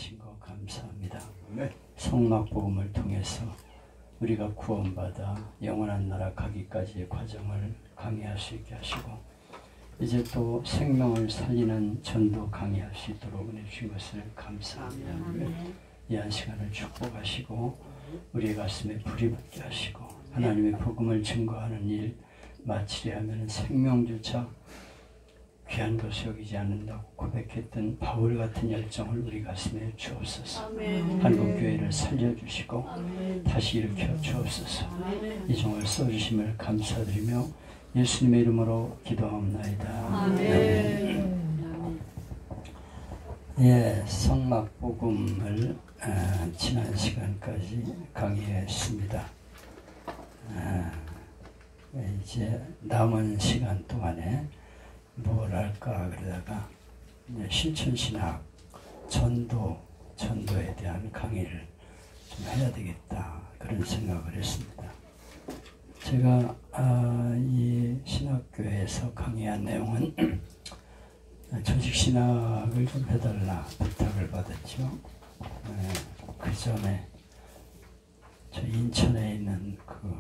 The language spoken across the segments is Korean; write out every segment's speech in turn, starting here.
하신 거 감사합니다. 성막복음을 통해서 우리가 구원받아 영원한 나라 가기까지의 과정을 강의할 수 있게 하시고 이제 또 생명을 살리는 전도 강의할 수 있도록 은혜 주신 것을 감사합니다. 이 한 시간을 축복하시고 우리의 가슴에 불이 붙게 하시고 하나님의 복음을 증거하는 일 마치려 하면 생명조차 귀한 것을 여기지 않는다고 고백했던 바울 같은 열정을 우리 가슴에 주옵소서. 한국교회를 살려주시고 다시 일으켜 주옵소서. 이 종을 써주심을 감사드리며 예수님의 이름으로 기도하옵나이다. 아멘. 예, 성막복음을 지난 시간까지 강의했습니다. 이제 남은 시간 동안에 뭘 할까 그러다가 실천신학, 전도에 대한 강의를 좀 해야 되겠다 그런 생각을 했습니다. 제가 이 신학교에서 강의한 내용은 조직신학을 좀 해달라 부탁을 받았죠. 그 전에 저 인천에 있는 그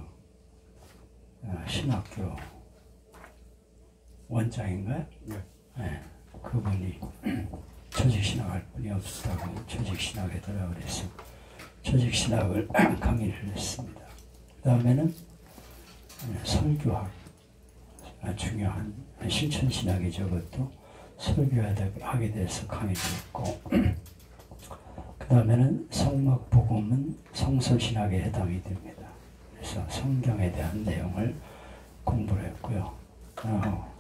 신학교 원장인가요? 네. 그분이 조직신학할 분이 없었다고 조직신학 해달라고 그래서 조직신학을 강의를 했습니다. 그 다음에는 설교학, 중요한 실천신학이죠. 그것도 설교하게 돼서 강의를 했고 그 다음에는 성막복음은 성서신학에 해당이 됩니다. 그래서 성경에 대한 내용을 공부를 했고요.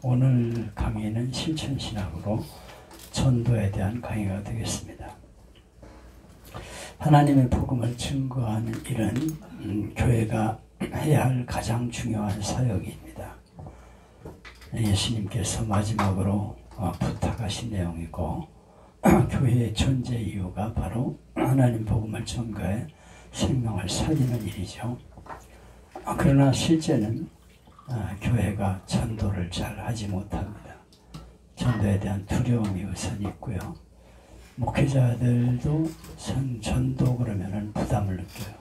오늘 강의는 실천신학으로 전도에 대한 강의가 되겠습니다. 하나님의 복음을 증거하는 일은 교회가 해야 할 가장 중요한 사역입니다. 예수님께서 마지막으로 부탁하신 내용이고 교회의 존재 이유가 바로 하나님 복음을 증거해 생명을 살리는 일이죠. 그러나 실제는 교회가 전도를 잘 하지 못합니다. 전도에 대한 두려움이 우선 있고요. 목회자들도 전도 그러면은 부담을 느껴요.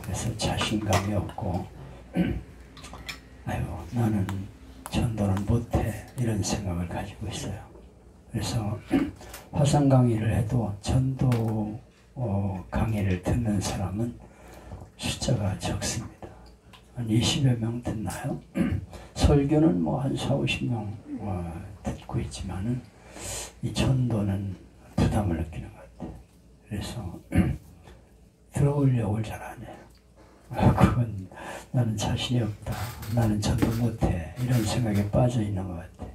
그래서 자신감이 없고 아유 나는 전도는 못해 이런 생각을 가지고 있어요. 그래서 화상 강의를 해도 전도 강의를 듣는 사람은 숫자가 적습니다. 한 20여 명 듣나요? 설교는 뭐 한 4, 50명 듣고 있지만은 이 전도는 부담을 느끼는 것 같아요. 그래서 들어오려고 잘 안 해요. 그건 나는 자신이 없다. 나는 전도 못해. 이런 생각에 빠져 있는 것 같아요.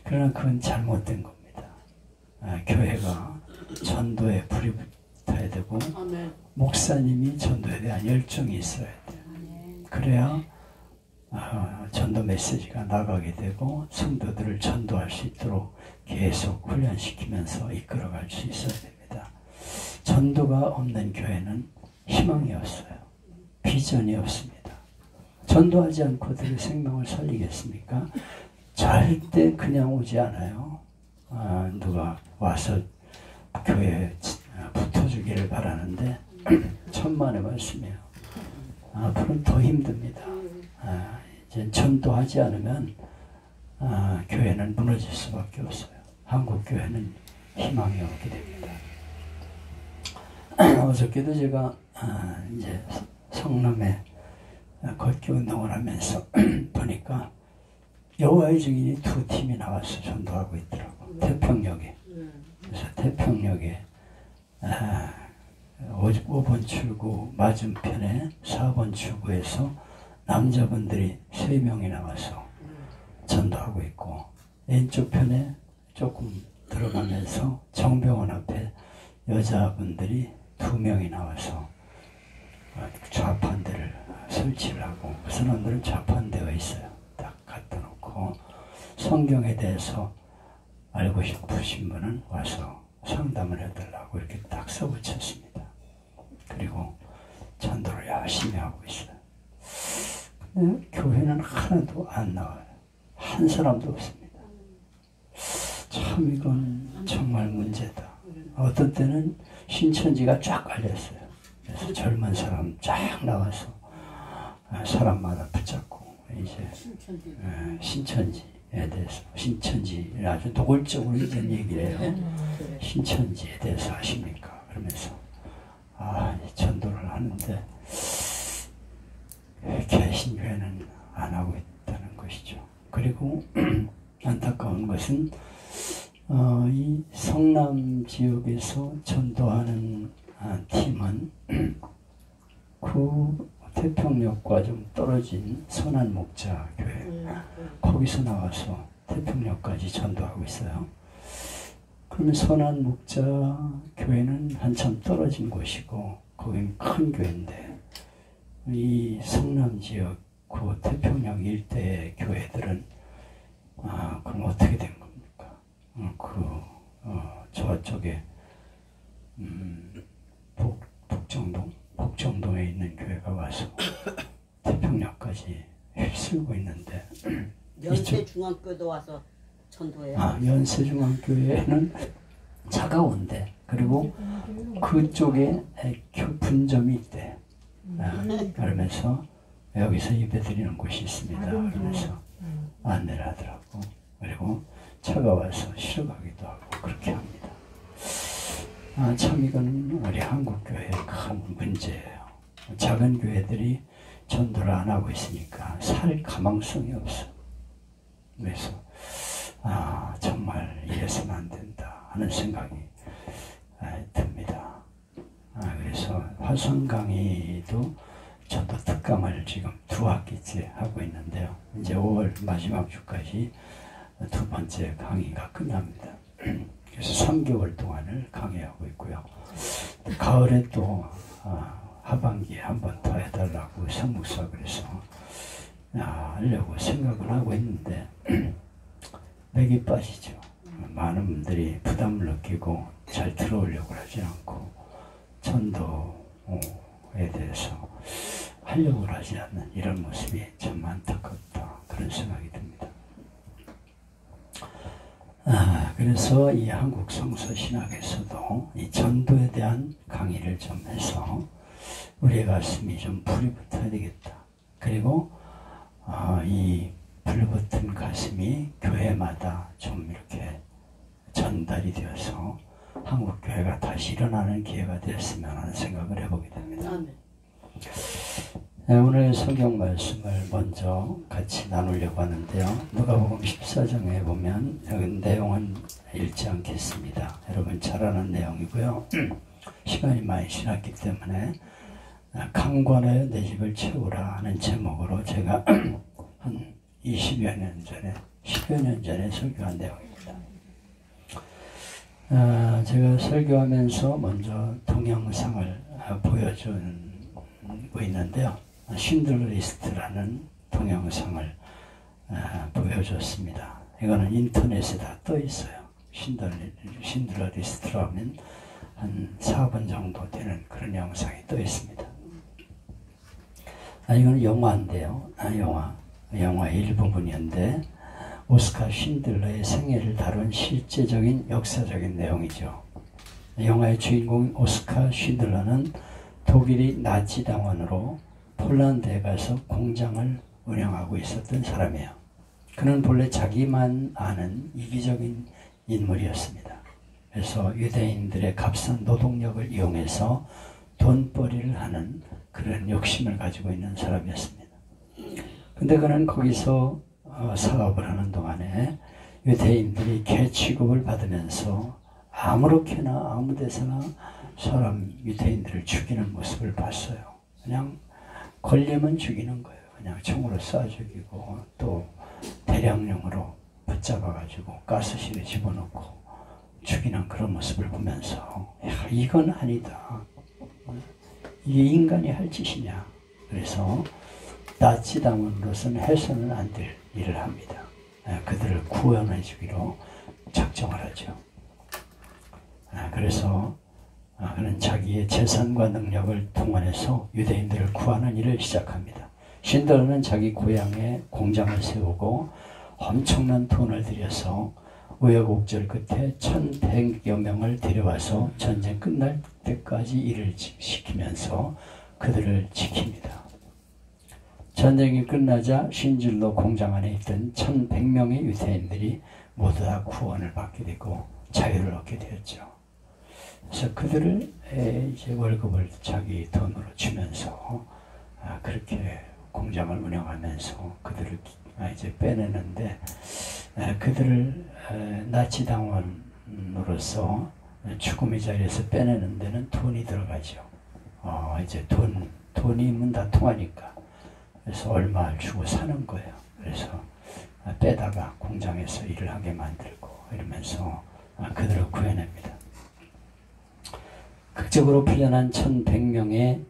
그러나 그건 잘못된 겁니다. 교회가 전도에 불이 붙어야 되고 목사님이 전도에 대한 열정이 있어야 돼요. 그래야 전도 메시지가 나가게 되고 성도들을 전도할 수 있도록 계속 훈련시키면서 이끌어갈 수 있어야 됩니다. 전도가 없는 교회는 희망이 없어요. 비전이 없습니다. 전도하지 않고 어떻게 생명을 살리겠습니까? 절대 그냥 오지 않아요. 누가 와서 교회에 붙어주기를 바라는데 천만의 말씀이에요. 앞으로는 더 힘듭니다. 이제 전도하지 않으면 교회는 무너질 수밖에 없어요. 한국 교회는 희망이 없게 됩니다. 어저께도 제가 이제 성남에 걷기 운동을 하면서 보니까 여호와의 증인이 2팀이 나와서 전도하고 있더라고. 태평역에. 그래서 태평역에 5번 출구 맞은편에 4번 출구에서 남자분들이 3명이 나와서 전도하고 있고 왼쪽 편에 조금 들어가면서 정병원 앞에 여자분들이 2명이 나와서 좌판대를 설치를 하고 그 사람들은 좌판대가 있어요. 딱 갖다 놓고 성경에 대해서 알고 싶으신 분은 와서 상담을 해달라고 이렇게 딱 써붙였습니다. 그리고 전도를 열심히 하고 있어요. 근데 교회는 하나도 안 나와요. 한 사람도 없습니다. 참 이건 정말 문제다. 어떤 때는 신천지가 쫙 깔렸어요. 그래서 젊은 사람 쫙 나와서 사람마다 붙잡고 이제 신천지에 대해서 신천지를 아주 노골적으로 이런 얘기를 해요. 신천지에 대해서 아십니까? 그러면서 전도를 하는데 개신교회는 안 하고 있다는 것이죠. 그리고 안타까운 것은 이 성남 지역에서 전도하는 팀은 그 태평역과 좀 떨어진 선한목자교회 거기서 나와서 태평역까지 전도하고 있어요. 그러면 선한목자교회는 한참 떨어진 곳이고 거기는 큰 교회인데 이 성남 지역 그 태평역 일대의 교회들은 그럼 어떻게 된 겁니까? 저쪽에 북정동에 있는 교회가 와서 태평역까지 휩쓸고 있는데 연세중앙교도 와서 전도해요. 연세중앙교회는 차가운데 그리고 그쪽에 분점이 있대. 그러면서 여기서 예배드리는 곳이 있습니다. 그러면서 안내를 하더라고. 그리고 차가 와서 실어가기도 하고 그렇게 합니다. 참 이거는 우리 한국교회의 큰 문제예요. 작은 교회들이 전도를 안 하고 있으니까 살 가망성이 없어. 그래서 정말 이래서는 안 된다 하는 생각이 듭니다. 그래서 화성 강의도 전도 특강을 지금 2학기째 하고 있는데요. 이제 5월 마지막 주까지 2번째 강의가 끝납니다. 그래서 3개월 동안을 강의하고 있고요. 가을에 또 하반기에 한 번 더 해달라고 성목사 그래서 하려고 생각을 하고 있는데 맥이 빠지죠. 많은 분들이 부담을 느끼고 잘 들어오려고 하지 않고 전도에 대해서 하려고 하지 않는 이런 모습이 참 안타깝다 그런 생각이 듭니다. 그래서 이 한국 성서신학에서도 이 전도에 대한 강의를 좀 해서 우리의 가슴이 좀 불이 붙어야 되겠다. 그리고 이 불붙은 가슴이 교회마다 좀 이렇게 전달이 되어서 한국 교회가 다시 일어나는 기회가 되었으면 하는 생각을 해보게 됩니다. 오늘 성경 말씀을 먼저 같이 나누려고 하는데요. 누가복음 14장에 보면 여기 내용은 읽지 않겠습니다. 여러분 잘 아는 내용이고요. 시간이 많이 지났기 때문에 강권하여 내 집을 채우라 하는 제목으로 제가 한 20여 년 전에 10여 년 전에 설교한 내용입니다. 제가 설교하면서 먼저 동영상을 보여주고 있는데요. 신들러 리스트라는 동영상을 보여줬습니다. 이거는 인터넷에 다 떠 있어요. 신들러 리스트로 하면 한 4분 정도 되는 그런 영상이 떠 있습니다. 이건 영화인데요. 영화의 일부분인데 오스카 신들러의 생애를 다룬 실제적인 역사적인 내용이죠. 영화의 주인공 오스카 신들러는 독일이 나치 당원으로 폴란드에 가서 공장을 운영하고 있었던 사람이에요. 그는 본래 자기만 아는 이기적인 인물이었습니다. 그래서 유대인들의 값싼 노동력을 이용해서 돈벌이를 하는 그런 욕심을 가지고 있는 사람이었습니다. 근데 그는 거기서 사업을 하는 동안에 유대인들이 개 취급을 받으면서 아무렇게나 아무 데서나 유대인들을 죽이는 모습을 봤어요. 그냥 걸리면 죽이는 거예요. 그냥 총으로 쏴 죽이고 또 대량령으로 붙잡아가지고 가스실에 집어넣고 죽이는 그런 모습을 보면서 이건 아니다. 이게 인간이 할 짓이냐. 그래서 나치 당원으로서는 해서는 안 될 일을 합니다. 그들을 구원해 주기로 작정을 하죠. 그래서 그는 자기의 재산과 능력을 동원해서 유대인들을 구하는 일을 시작합니다. 신들러는 자기 고향에 공장을 세우고 엄청난 돈을 들여서 우여곡절 끝에 1100여 명을 데려와서 전쟁 끝날 때까지 일을 시키면서 그들을 지킵니다. 전쟁이 끝나자 신질로 공장 안에 있던 1100명의 유대인들이 모두 다 구원을 받게 되고 자유를 얻게 되었죠. 그래서 그들을 이제 월급을 자기 돈으로 주면서 그렇게 공장을 운영하면서 그들을 이제 빼내는데, 그들을 나치 당원으로서 죽음의 자리에서 빼내는 데는 돈이 들어가죠. 이제 돈이면 다 통하니까. 그래서 얼마 주고 사는 거예요. 그래서 빼다가 공장에서 일을 하게 만들고 이러면서 그들을 구해냅니다. 극적으로 풀려난 1100명의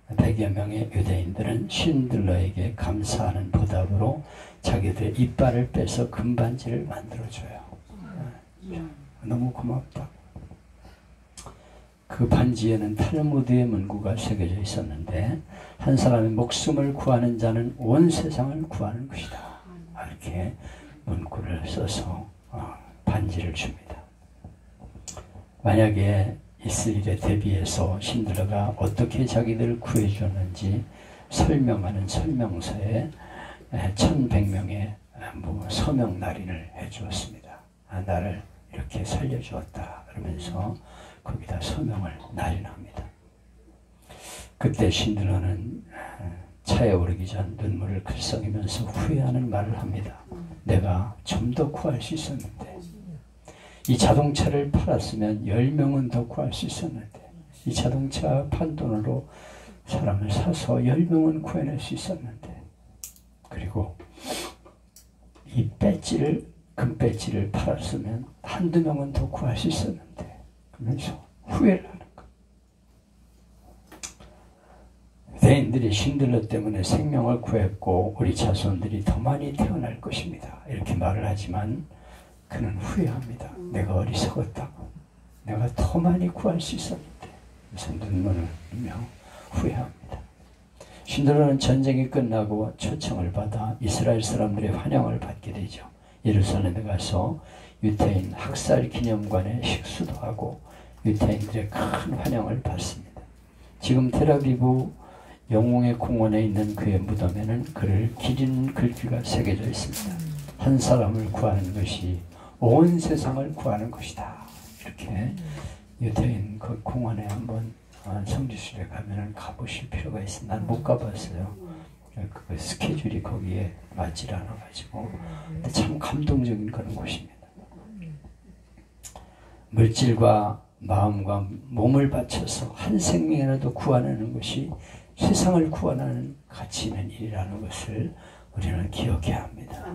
100여 명의 유대인들은 신들러에게 감사하는 보답으로 자기들의 이빨을 빼서 금반지를 만들어줘요. 너무 고맙다. 그 반지에는 탈무드의 문구가 새겨져 있었는데, 한 사람의 목숨을 구하는 자는 온 세상을 구하는 것이다. 이렇게 문구를 써서 반지를 줍니다. 만약에 있을 일에 대비해서 신들러가 어떻게 자기들을 구해주었는지 설명하는 설명서에 1100명의 서명 날인을 해주었습니다. 나를 이렇게 살려주었다 그러면서 거기다 서명을 날인합니다. 그때 신들러는 차에 오르기 전 눈물을 글썽이면서 후회하는 말을 합니다. 내가 좀 더 구할 수 있었는데, 이 자동차를 팔았으면 10명은 더 구할 수 있었는데, 이 자동차 판돈으로 사람을 사서 10명은 구해낼 수 있었는데, 그리고 이 배지를, 금배지를 팔았으면 한두 명은 더 구할 수 있었는데, 그러면서 후회를 하는 거예요. 유대인들이 신들러 때문에 생명을 구했고 우리 자손들이 더 많이 태어날 것입니다. 이렇게 말을 하지만 그는 후회합니다. 내가 어리석었다고. 내가 더 많이 구할 수 있었는데. 그래서 눈물을 흘리며 후회합니다. 신들러는 전쟁이 끝나고 초청을 받아 이스라엘 사람들의 환영을 받게 되죠. 예루살렘에 가서 유태인 학살 기념관에 식수도 하고 유태인들의 큰 환영을 받습니다. 지금 텔아비브 영웅의 공원에 있는 그의 무덤에는 그를 기리는 글귀가 새겨져 있습니다. 한 사람을 구하는 것이 온 세상을 구하는 것이다. 이렇게 유태인 그 공원에 한번 성지순례 가면은 가보실 필요가 있습니다. 난 못 가봤어요. 그 스케줄이 거기에 맞질 않아가지고. 근데 참 감동적인 그런 곳입니다. 물질과 마음과 몸을 바쳐서 한 생명이라도 구하는 것이 세상을 구하는 가치 있는 일이라는 것을 우리는 기억해야 합니다.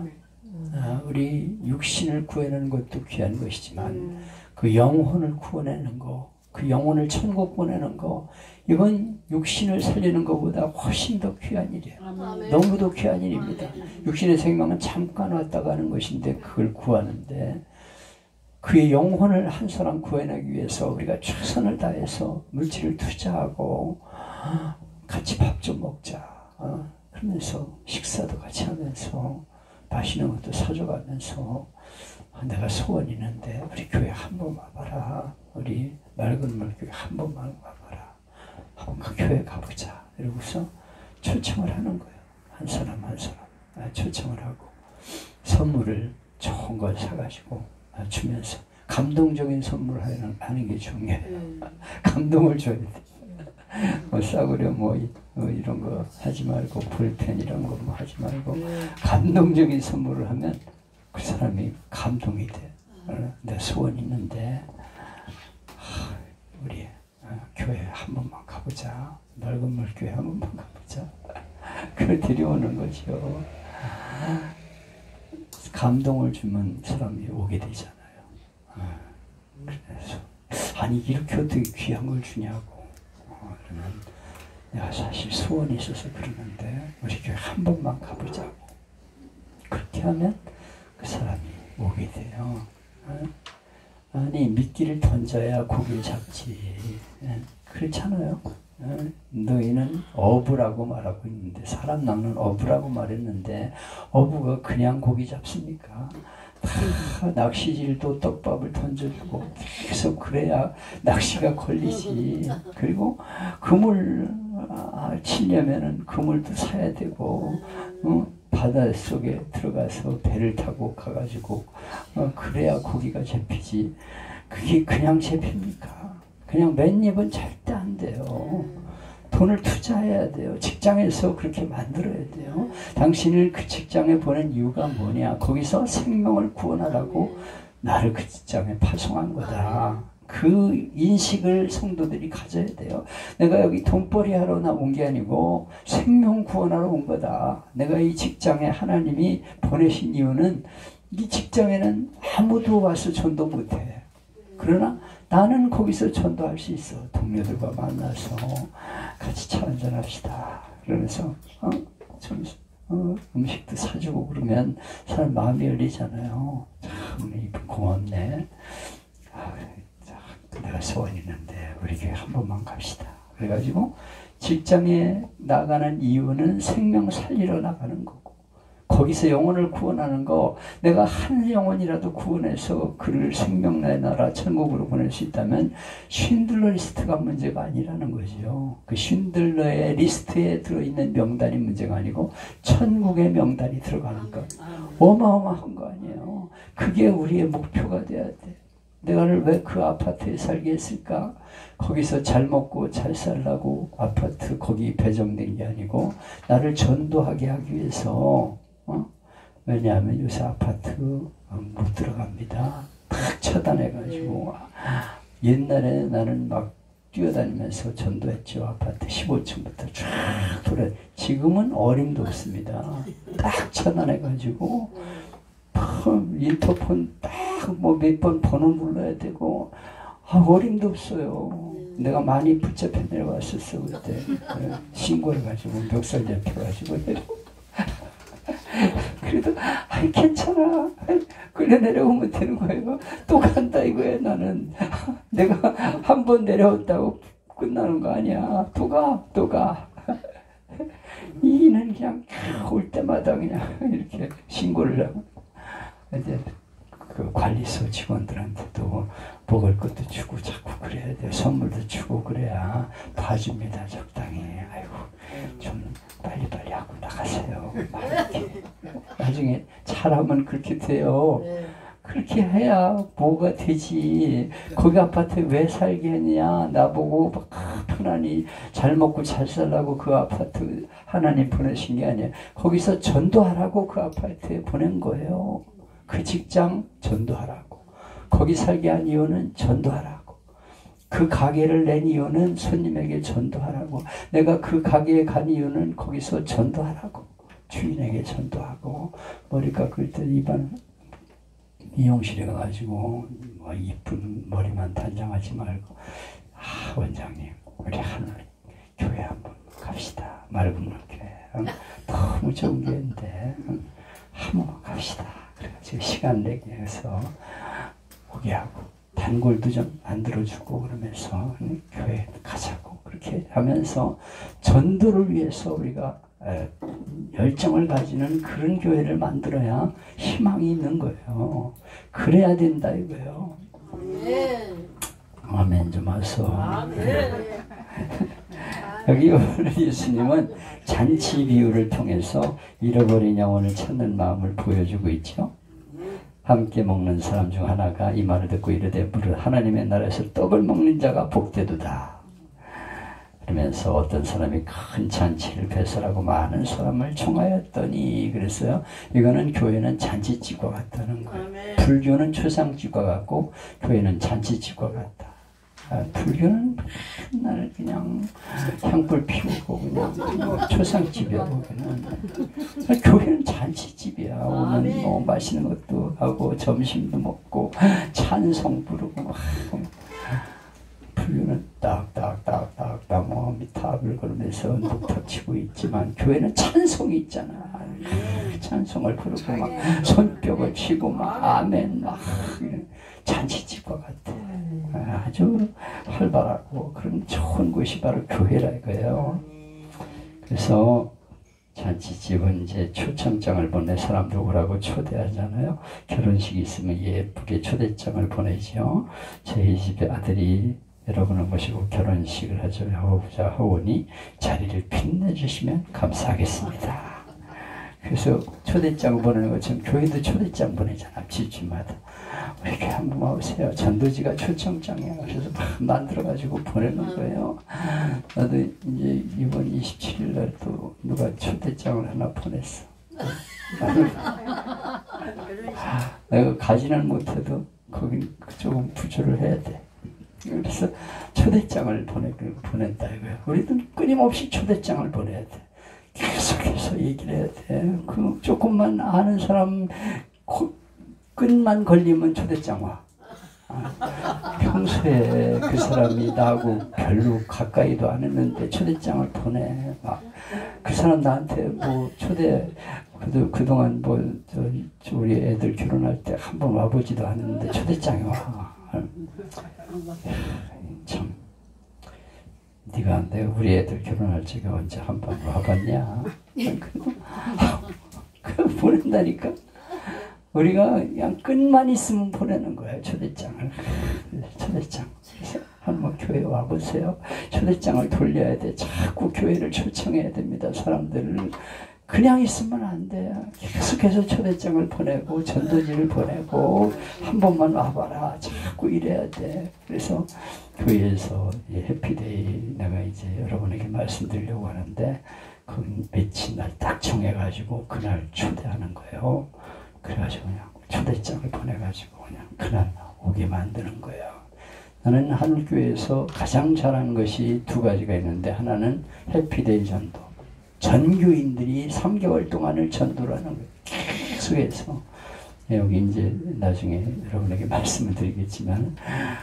우리 육신을 구해내는 것도 귀한 것이지만 그 영혼을 구원하는 거, 그 영혼을 천국 보내는 거, 이건 육신을 살리는 것보다 훨씬 더 귀한 일이에요. 너무도 귀한 일입니다. 육신의 생명은 잠깐 왔다 가는 것인데 그걸 구하는데, 그의 영혼을 한 사람 구해내기 위해서 우리가 최선을 다해서 물질을 투자하고 같이 밥 좀 먹자, 그러면서 식사도 같이 하면서 맛있는 것도 사줘가면서 내가 소원이 있는데 우리 교회 한번 와봐라, 우리 맑은 물교회 한 번만 와봐라, 한번 그 교회 가보자 이러고서 초청을 하는 거예요. 한 사람 한 사람 초청을 하고 선물을 좋은 걸 사가지고 주면서, 감동적인 선물을 하는 게 중요해요. 감동을 줘야 돼. 싸구려 이런 거 하지 말고, 볼펜 이런 거 하지 말고, 감동적인 선물을 하면 그 사람이 감동이 돼. 내 소원이 있는데 우리 교회 한 번만 가보자, 넓은 물 교회 한 번만 가보자. 그걸 데려오는 거죠. 감동을 주면 사람이 오게 되잖아요. 그래서 아니 이렇게 어떻게 귀한 걸 주냐고. 그러면 내가 사실 소원이 있어서 그러는데 우리 교회 한 번만 가보자고. 그렇게 하면 그 사람이 오게 돼요. 아니 미끼를 던져야 고기를 잡지. 그렇잖아요. 너희는 어부라고 말하고 있는데, 사람 낚는 어부라고 말했는데 어부가 그냥 고기 잡습니까? 다 낚시질도 떡밥을 던져주고 계속 그래야 낚시가 걸리지. 그리고 그물 치려면은 그물도 사야 되고 바닷속에 들어가서 배를 타고 가가지고 그래야 고기가 잡히지. 그게 그냥 잡힙니까? 그냥 맨입은 절대 안 돼요. 돈을 투자해야 돼요. 직장에서 그렇게 만들어야 돼요. 당신을 그 직장에 보낸 이유가 뭐냐? 거기서 생명을 구원하라고 나를 그 직장에 파송한 거다. 그 인식을 성도들이 가져야 돼요. 내가 여기 돈벌이 하러 나온 게 아니고 생명 구원하러 온 거다. 내가 이 직장에 하나님이 보내신 이유는 이 직장에는 아무도 와서 전도 못해. 그러나 나는 거기서 전도할 수 있어. 동료들과 만나서 같이 차 한잔 합시다. 그러면서 음식도 사주고 그러면 사람 마음이 열리잖아요. 참 이분 고맙네. 내가 소원 있는데 우리 교회 한 번만 갑시다. 그래가지고 직장에 나가는 이유는 생명 살리러 나가는 거고, 거기서 영혼을 구원하는 거, 내가 한 영혼이라도 구원해서 그를 생명나의 나라 천국으로 보낼 수 있다면 쉰들러 리스트가 문제가 아니라는 거죠. 그 쉰들러의 리스트에 들어있는 명단이 문제가 아니고 천국의 명단이 들어가는 것, 어마어마한 거 아니에요. 그게 우리의 목표가 돼야 돼. 내가 왜 그 아파트에 살게 했을까? 거기서 잘 먹고 잘 살라고 아파트 거기 배정된 게 아니고 나를 전도하게 하기 위해서. 왜냐하면 요새 아파트 못 들어갑니다. 탁 차단해가지고. 옛날에 나는 막 뛰어다니면서 전도했죠. 아파트 15층부터 쫙 돌아. 지금은 어림도 없습니다. 딱 차단해가지고 인터폰 딱 뭐 몇 번 번호 눌러야 되고 어림도 없어요. 내가 많이 붙잡혀 내려왔었어 그때. 신고를 가지고 멱살 잡혀가지고 그래도 괜찮아. 그래 내려오면 되는 거예요. 또 간다 이거야. 나는 내가 한 번 내려왔다고 끝나는 거 아니야. 또 가. 이는 그냥 올 때마다 그냥 이렇게 신고를 하고 이제 그 관리소 직원들한테도 먹을 것도 주고 자꾸 그래야 돼요. 선물도 주고 그래야 봐줍니다. 적당히. 아이고 좀 빨리빨리 하고 나가세요. 나중에 잘하면 그렇게 돼요. 그렇게 해야 뭐가 되지. 거기 아파트에 왜 살게 했냐. 나보고 막 편안히 잘 먹고 잘 살라고 그 아파트 하나님 보내신 게 아니에요. 거기서 전도하라고 그 아파트에 보낸 거예요. 그 직장 전도하라고. 거기 살게 한 이유는 전도하라고. 그 가게를 낸 이유는 손님에게 전도하라고. 내가 그 가게에 간 이유는 거기서 전도하라고. 주인에게 전도하고. 머리 깎을 때 입안 미용실에 가가지고 뭐 이쁜 머리만 단장하지 말고 원장님 우리 하늘 교회 한번 갑시다. 맑은 교회 너무 좋은 교회인데 한번 갑시다. 그래가지고 시간 내게 해서 오게 하고 단골도 좀 안 들어주고 그러면서 교회 가자고 그렇게 하면서 전도를 위해서 우리가 열정을 가지는 그런 교회를 만들어야 희망이 있는 거예요. 그래야 된다 이거예요. 아멘 좀 하소. 여기 오늘 예수님은 잔치 비유를 통해서 잃어버린 영혼을 찾는 마음을 보여주고 있죠. 함께 먹는 사람 중 하나가 이 말을 듣고 이르되 하나님의 나라에서 떡을 먹는 자가 복되도다. 그러면서 어떤 사람이 큰 잔치를 배설하고 많은 사람을 청하였더니 그랬어요. 이거는 교회는 잔치집과 같다는 거예요. 불교는 초상집과 같고 교회는 잔치집과 같다. 불교는 맨날 그냥 향불 피우고 그냥 초상집이야. 거기는. 교회는 잔치집이야. 오늘 뭐 맛있는 것도 하고 점심도 먹고 찬송 부르고 막. 불교는 딱딱딱딱딱 뭐 미탑을 걸으면서 녹탑 치고 있지만 교회는 찬송이 있잖아. 찬송을 부르고 막 손뼉을 치고 막 아멘 막 잔치집과 같아. 아주 활발하고 그런 좋은 곳이 바로 교회라 이거예요. 그래서 잔치집은 이제 초청장을 보내 사람들 오라고 초대하잖아요. 결혼식이 있으면 예쁘게 초대장을 보내죠. 저희 집에 아들이 여러분을 모시고 결혼식을 하고자 하오니 자리를 빛내주시면 감사하겠습니다. 그래서 초대장 보내는 것처럼 교회도 초대장 보내잖아. 집집마다. 우리 교회 한번 와보세요. 전도지가 초청장이야. 그래서 막 만들어가지고 보내는 거예요. 나도 이제 이번 27일 날 또 누가 초대장을 하나 보냈어. 내가 가지는 못해도 거기 조금 부조를 해야 돼. 그래서 초대장을 보낸다 이거야. 우리도 끊임없이 초대장을 보내야 돼. 계속해서 얘기를 해야 돼. 그 조금만 아는 사람 끈만 걸리면 초대장 와. 평소에 그 사람이 나하고 별로 가까이도 안 했는데 초대장을 보내. 막 그 사람 나한테 뭐 초대 그동안 뭐 우리 애들 결혼할 때 한 번 와보지도 않았는데 초대장이 와. 참. 네가 내가 우리 애들 결혼할 적에 언제 한 번 와봤냐? 그 보낸다니까. 우리가 그냥 끈만 있으면 보내는 거예요. 초대장을. 초대장. 그래서 한번 교회 와보세요. 초대장을 돌려야 돼. 자꾸 교회를 초청해야 됩니다. 사람들을. 그냥 있으면 안 돼. 계속해서 초대장을 보내고 전도지를 보내고 한 번만 와봐라. 자꾸 이래야 돼. 그래서 교회에서 해피데이 내가 이제 여러분에게 말씀드리려고 하는데 그 며칠 날 딱 정해가지고 그날 초대하는 거예요. 그래가지고 그냥 초대장을 보내가지고 그냥 그날 오게 만드는 거예요. 나는 하늘교회에서 가장 잘하는 것이 두 가지가 있는데 하나는 해피데이 전도. 전교인들이 3개월 동안을 전도를 하는 거예요. 계속해서. 여기 이제 나중에 여러분에게 말씀을 드리겠지만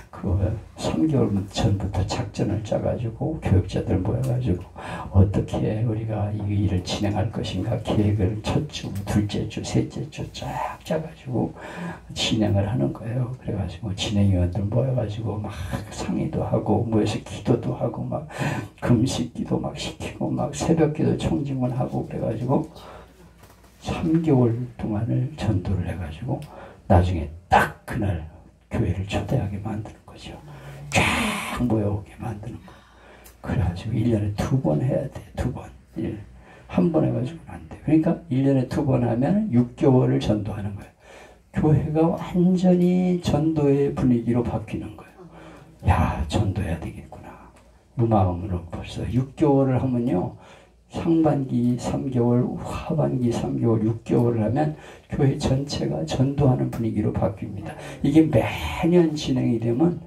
그 3개월 전부터 작전을 짜가지고 교육자들 모여가지고 어떻게 우리가 이 일을 진행할 것인가 계획을 첫 주, 둘째 주, 셋째 주 쫙 짜가지고 진행을 하는 거예요. 그래가지고 진행위원들 모여가지고 막 상의도 하고 모여서 기도도 하고 막 금식 기도 막 시키고 막 새벽 기도 청지문하고 그래가지고 3개월 동안을 전도를 해가지고 나중에 딱 그날 교회를 초대하게 만드는 거죠. 쫙 모여오게 만드는 거. 그래가지고 1년에 2번 해야 돼. 2번. 한 번 해가지고는 안 돼. 그러니까 1년에 2번 하면 6개월을 전도하는 거예요. 교회가 완전히 전도의 분위기로 바뀌는 거예요. 야, 전도해야 되겠구나. 이 마음으로 벌써 6개월을 하면요. 상반기 3개월, 하반기 3개월, 6개월을 하면 교회 전체가 전도하는 분위기로 바뀝니다. 이게 매년 진행이 되면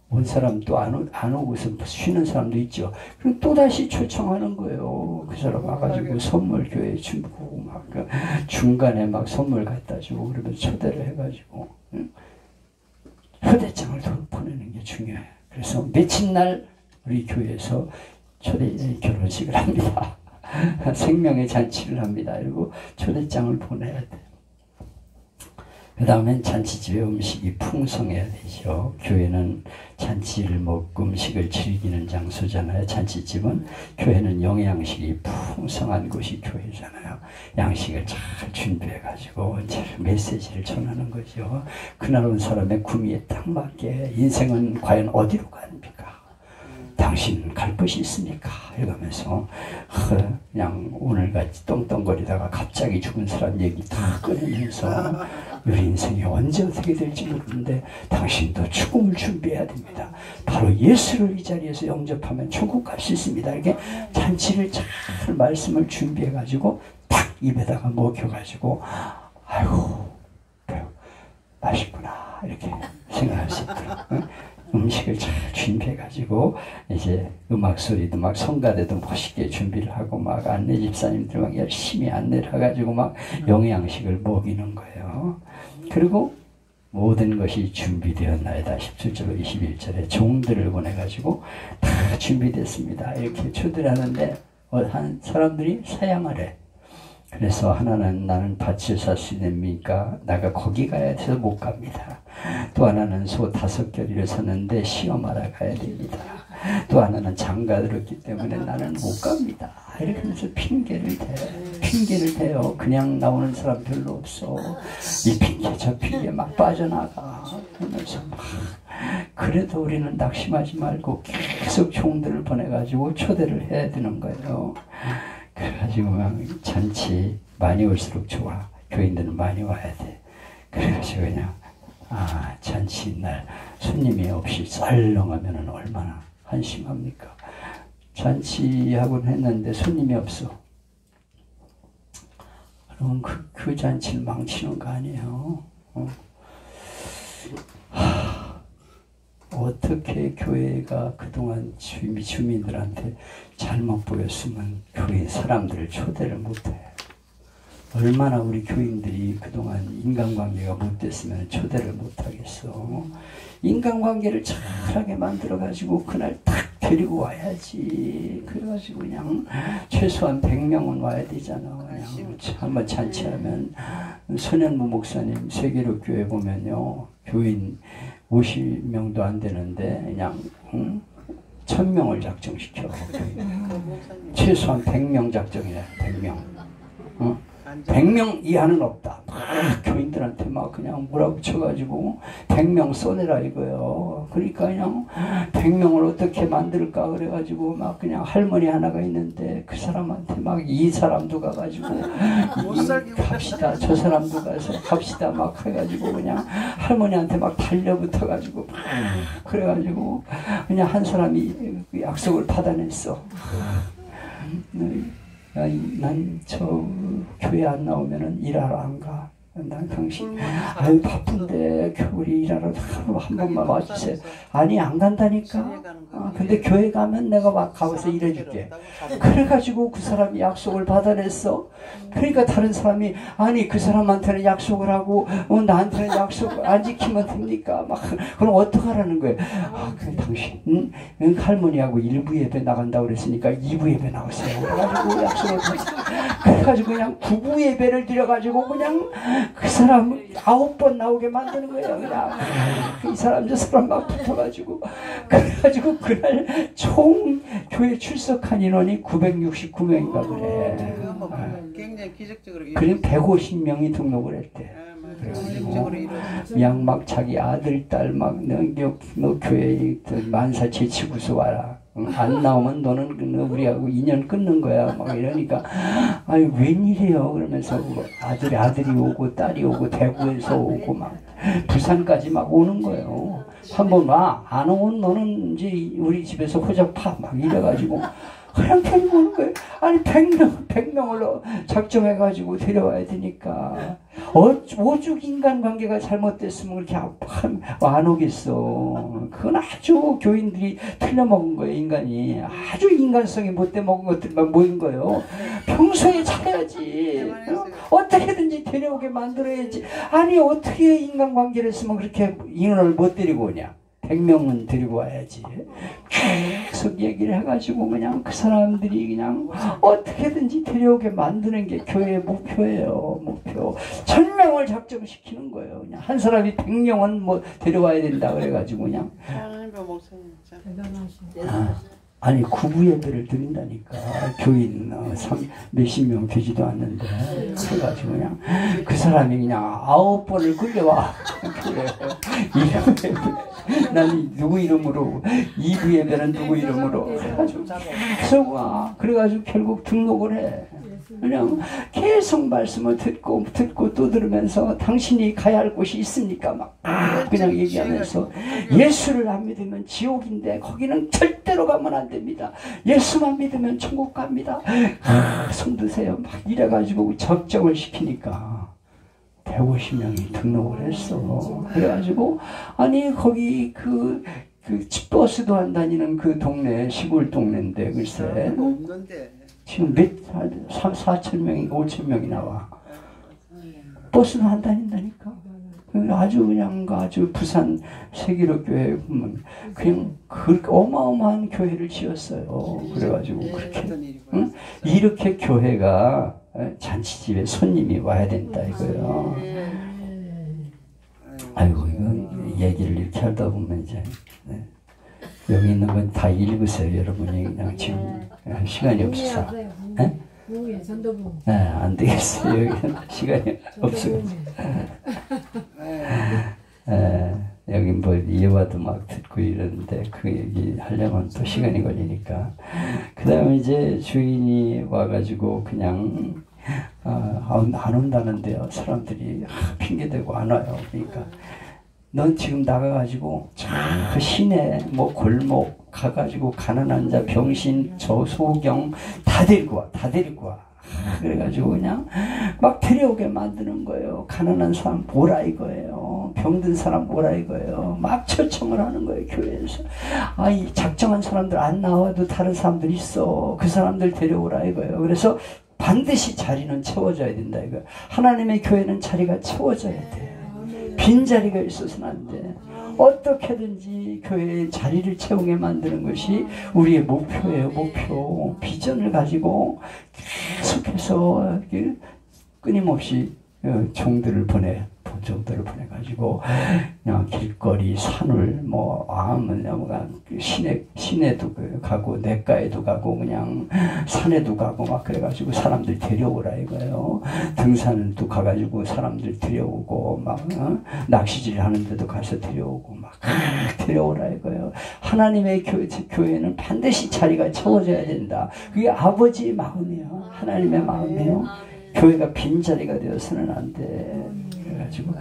온 사람도 안 오고서 쉬는 사람도 있죠. 그럼 또다시 초청하는 거예요. 그 사람 와가지고 선물 교회에 주고 막 중간에 막 선물 갖다 주고 그러면 초대를 해가지고 초대장을 보내는 게 중요해요. 그래서 며칠 날 우리 교회에서 초대 결혼식을 합니다. 생명의 잔치를 합니다. 그리고 초대장을 보내야 돼. 그 다음엔 잔치집에 음식이 풍성해야 되죠. 교회는 잔치를 먹고 음식을 즐기는 장소잖아요. 잔치집은 교회는 영양식이 풍성한 곳이 교회잖아요. 양식을 잘 준비해가지고 이제 메시지를 전하는 거죠. 그날 온 사람의 구미에 딱 맞게 인생은 과연 어디로 갑니까? 당신 갈 곳이 있습니까? 이러면서 그냥 오늘같이 떵떵거리다가 갑자기 죽은 사람 얘기 다 꺼내면서 우리 인생이 언제 어떻게 될지 모르는데 당신도 죽음을 준비해야 됩니다. 바로 예수를 이 자리에서 영접하면 천국 갈 수 있습니다. 이렇게 잔치를 잘 말씀을 준비해가지고 딱 입에다가 먹여가지고 아이고 맛있구나 이렇게 생각할 수 있도록 음식을 잘 준비해가지고 이제 음악 소리도 막 성가대도 멋있게 준비를 하고 막 안내 집사님들 막 열심히 안내를 해가지고 막 영양식을 먹이는 거예요. 그리고 모든 것이 준비되었나이다. 17절로 21절에 종들을 보내가지고 다 준비됐습니다. 이렇게 초대를 하는데 한 사람들이 사양을 해. 그래서 하나는 나는 밭을 살 수 있습니까? 내가 거기 가야 돼서 못 갑니다. 또 하나는 소 5겨리를 샀는데 시험하러 가야 됩니다. 또 하나는 장가 들었기 때문에 나는 못 갑니다. 이렇게 하면서 핑계를 대요. 그냥 나오는 사람 별로 없어. 이 핑계 저 핑계 막 빠져나가. 그러면서 막 그래도 우리는 낙심하지 말고 계속 종들을 보내가지고 초대를 해야 되는 거예요. 그래가지고 잔치 많이 올수록 좋아. 교인들은 많이 와야 돼. 그래가지고 그냥 잔치 날 손님이 없이 썰렁하면 얼마나 한심합니까? 잔치하고는 했는데 손님이 없어. 그럼 그 잔치를 망치는 거 아니에요? 어떻게 교회가 그동안 주민들한테 잘못 보였으면 교회 사람들을 초대를 못해. 얼마나 우리 교인들이 그동안 인간관계가 못됐으면 초대를 못하겠어. 인간관계를 잘하게 만들어가지고 그날 딱 데리고 와야지. 그래가지고 그냥 최소한 100명은 와야 되잖아. 그냥 한번 잔치하면 손현무 목사님 세계로교회 보면요, 교인 50명도 안 되는데 그냥 1000명을 작정시켜. 최소한 100명 작정이야. 100명. 100명 이하는 없다. 막 교인들한테 막 그냥 몰아붙여가지고 100명 써내라 이거요. 그러니까 그냥 100명을 어떻게 만들까 그래가지고 막 그냥 할머니 하나가 있는데 그 사람한테 막 이 사람도 가가지고 갑시다 저 사람도 가서 갑시다 막 해가지고 그냥 할머니한테 막 달려붙어가지고 막 그래가지고 그냥 한 사람이 약속을 받아냈어. 난 저 교회 안 나오면은 일하러 안 가. 난 당신 아유 바쁜데 우리 일하러 한 번만 와주세요. 아니 안 간다니까. 근데 교회 가면 내가 막 가서 일해줄게. 그래가지고 그 사람이 약속을 받아냈어. 그러니까 다른 사람이 아니 그 사람한테는 약속을 하고 나한테는 약속 안 지키면 됩니까? 막 그럼 어떡하라는 거예요? 그래 당신 할머니하고 1부 예배 나간다고 그랬으니까 2부 예배 나오세요. 그래가지고 약속을 그래가지고 그냥 9부 예배를 드려가지고 그냥 그 사람을 9번 나오게 만드는 거예요. 그냥 이 사람 저 사람 막 붙어가지고 그래가지고 그날 총 교회 출석한 인원이 969명인가 그래. 굉장히 기적적으로 그럼 150명이 등록을 했대. 그래가지고 그냥 막 자기 아들 딸 막 너 교회 만사 제치고서 와라. 안 나오면 너는 우리하고 인연 끊는 거야. 막 이러니까 아유 웬일이에요. 그러면서 아들이 오고 딸이 오고 대구에서 오고 막 부산까지 막 오는 거예요. 한번 와. 안 오면 너는 이제 우리 집에서 호적 파. 막 이래가지고 그냥 데리고 오는 거예요. 아니 100명을 작정해가지고 데려와야 되니까 오죽 인간관계가 잘못됐으면 그렇게 안 오겠어. 그건 아주 교인들이 틀려먹은 거예요. 인간이 아주 인간성이 못돼 먹은 것들만 모인 거예요. 평소에 잘해야지. 어떻게든지 데려오게 만들어야지. 아니 어떻게 인간관계를 했으면 그렇게 인원을 못 데리고 오냐. 100명은 데리고 와야지. 계속 얘기를 해가지고 그냥 그 사람들이 그냥 어떻게든지 데려오게 만드는 게 교회의 목표예요. 목표. 1000명을 작정시키는 거예요. 그냥 한 사람이 100명은 뭐 데려와야 된다 그래가지고 그냥. 아니 9부 예배를 드린다니까. 교인 몇십 명 되지도 않는데 그래가지고 그냥 그 사람이 그냥 9번을 끌려와. 그래. 난 누구 이름으로 2부 예배는 누구 이름으로 그래가지고 계속 와. 그래가지고 결국 등록을 해. 그냥 계속 말씀을 듣고 또 들으면서 당신이 가야 할 곳이 있습니까? 막 그냥 얘기하면서 예수를 안 믿으면 지옥인데 거기는 절대로 가면 안 됩니다. 예수만 믿으면 천국 갑니다. 손 드세요. 막 이래가지고 적정을 시키니까 150명이 등록을 했어. 그래가지고 아니 거기 그 버스도 안 다니는 그 동네 시골 동네인데 글쎄 지금 4,000명인가 5,000명이 나와. 버스도 안 다닌다니까. 아주 그냥 아주 부산 세계로교회 보면 그냥 그렇게 어마어마한 교회를 지었어요. 그래가지고 그렇게 이렇게 교회가 잔치집에 손님이 와야 된다 이거예요. 아이고 이거 얘기를 이렇게 하다 보면 이제 여기 있는 건 다 읽으세요 여러분이. 그냥 지금 시간이 없어서 전도부. 네, 안 되겠어요. 여기는 시간이 없어요. 여기 뭐 예화도 막 듣고 이러는데 그 얘기 하려면 또 시간이 걸리니까. 그 다음에 이제 주인이 와가지고 그냥 안 온다는데요. 사람들이 핑계대고 안 와요. 그러니까 넌 지금 나가가지고 저 시내 뭐 골목 가가지고 가난한 자, 병신, 저소경 다 데리고 와. 다 데리고 와. 그래가지고 그냥 막 데려오게 만드는 거예요. 가난한 사람 뭐라 이거예요. 병든 사람 뭐라 이거예요. 막 초청을 하는 거예요. 교회에서. 이 작정한 사람들 안 나와도 다른 사람들 있어. 그 사람들 데려오라 이거예요. 그래서 반드시 자리는 채워져야 된다 이거예요. 하나님의 교회는 자리가 채워져야 돼. 빈자리가 있어서는 안 돼. 어떻게든지 교회의 자리를 채우게 만드는 것이 우리의 목표예요. 목표. 비전을 가지고 계속해서 끊임없이 종들을 보내가지고 그냥 길거리 산을 시내도 가고 냇가에도 가고 그냥 산에도 가고 막 그래가지고 사람들 데려오라 이거예요. 등산도 가가지고 사람들 데려오고 막 낚시질 하는데도 가서 데려오고 막 데려오라 이거예요. 하나님의 교회는 반드시 자리가 채워져야 된다. 그게 아버지의 마음이에요. 하나님의 마음이에요. 교회가 빈자리가 되어서는 안 돼. 그래가지고